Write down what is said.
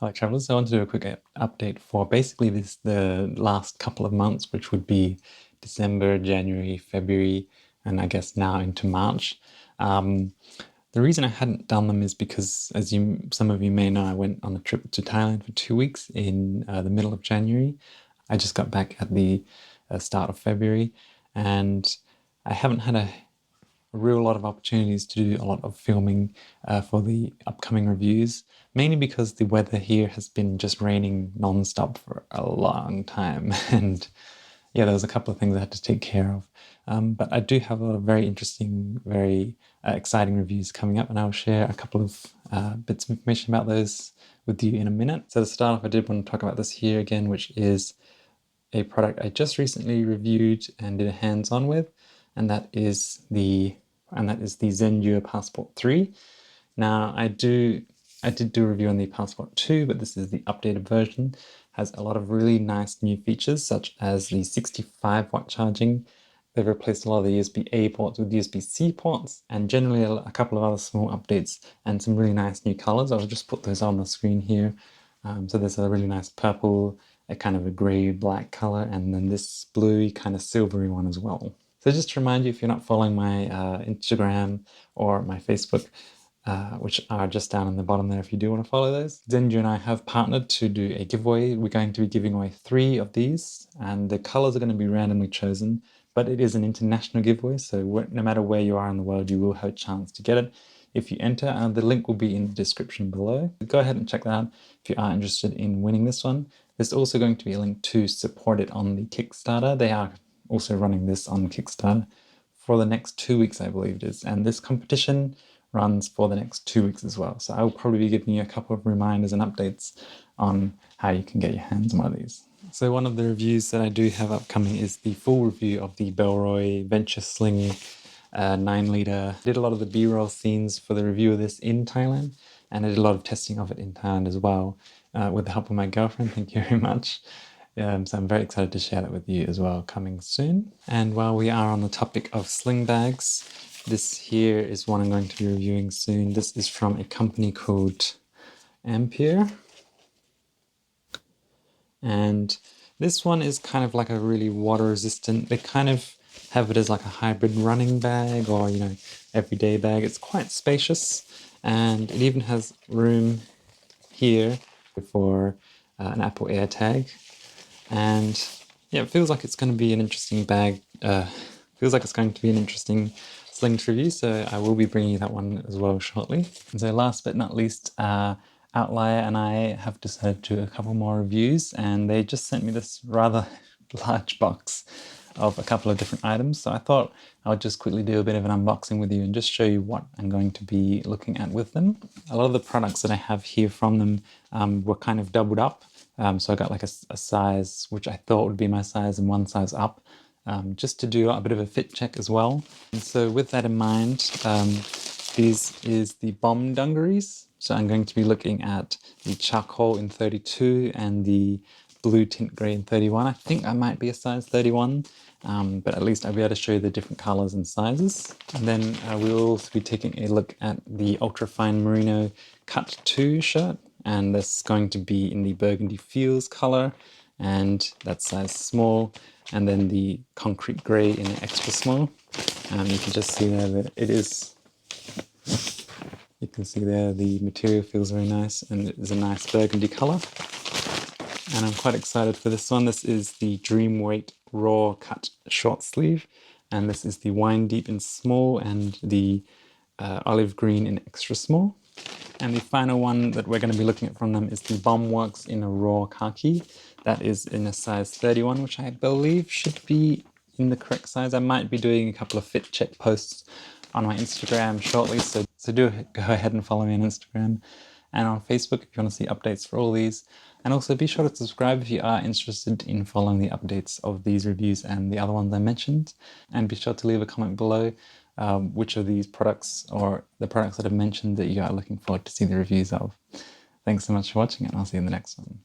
Hi travellers, so I want to do a quick update for basically the last couple of months, which would be December, January, February, and I guess now into March. The reason I hadn't done them is because, as some of you may know, I went on a trip to Thailand for 2 weeks in the middle of January. I just got back at the start of February, and I haven't had a real lot of opportunities to do a lot of filming for the upcoming reviews, mainly because the weather here has been just raining non-stop for a long time. And yeah, there was a couple of things I had to take care of. But I do have a lot of very interesting, very exciting reviews coming up, and I'll share a couple of bits of information about those with you in a minute. So to start off, I did want to talk about this here again, which is a product I just recently reviewed and did a hands-on with, and that is the Zendure Passport 3. Now I did do a review on the Passport 2, but this is the updated version. Has a lot of really nice new features, such as the 65-watt charging. They've replaced a lot of the USB-A ports with USB-C ports, and generally a couple of other small updates and some really nice new colors. I'll just put those on the screen here. So there's a really nice purple, a kind of a grey-black color, and then this bluey kind of silvery one as well. So just to remind you, if you're not following my Instagram or my Facebook, which are just down in the bottom there if you do want to follow those. Zendure and I have partnered to do a giveaway. We're going to be giving away 3 of these, and the colors are going to be randomly chosen, but it is an international giveaway, so no matter where you are in the world, you will have a chance to get it if you enter. The link will be in the description below. Go ahead and check that out if you are interested in winning this one. There's also going to be a link to support it on the Kickstarter. They are also running this on Kickstarter for the next 2 weeks, I believe it is, and this competition runs for the next 2 weeks as well. So I will probably be giving you a couple of reminders and updates on how you can get your hands on one of these. So one of the reviews that I do have upcoming is the full review of the Bellroy Venture Sling 9-litre. I did a lot of the B-roll scenes for the review of this in Thailand, and I did a lot of testing of it in Thailand as well with the help of my girlfriend. Thank you very much. So I'm very excited to share that with you as well, coming soon. And while we are on the topic of sling bags, this here is one I'm going to be reviewing soon. This is from a company called Ampere. And this one is kind of like a really water resistant. They kind of have it as like a hybrid running bag or, everyday bag. It's quite spacious, and it even has room here for an Apple AirTag. And yeah, it feels like it's going to be an interesting bag. Feels like it's going to be an interesting sling to review, so I will be bringing you that one as well shortly. And so last but not least, Outlier and I have decided to do a couple more reviews, and they just sent me this rather large box of a couple of different items. So I thought I would just quickly do a bit of an unboxing with you and just show you what I'm going to be looking at with them. A lot of the products that I have here from them were kind of doubled up. So I got like a size which I thought would be my size and one size up, just to do a bit of a fit check as well. And so with that in mind, this is the bomb dungarees. So I'm going to be looking at the charcoal in 32 and the blue tint grey in 31. I think I might be a size 31, but at least I'll be able to show you the different colors and sizes. And then we'll also be taking a look at the ultrafine merino cut 2 shirt, and this is going to be in the burgundy feels color, and that's size small, and then the concrete grey in the extra small. You can just see there that it is, you can see there the material feels very nice, and it is a nice burgundy color. And I'm quite excited for this one. This is the Dream Weight Raw Cut Short Sleeve, and this is the Wine Deep in small and the olive green in extra small. And the final one that we're going to be looking at from them is the Bomb Works in a raw khaki. That is in a size 31, which I believe should be in the correct size. I might be doing a couple of fit check posts on my Instagram shortly, so do go ahead and follow me on Instagram and on Facebook if you want to see updates for all these. And also be sure to subscribe if you are interested in following the updates of these reviews and the other ones I mentioned. And be sure to leave a comment below which of these products or the products that I've mentioned that you are looking forward to see the reviews of. Thanks so much for watching, and I'll see you in the next one.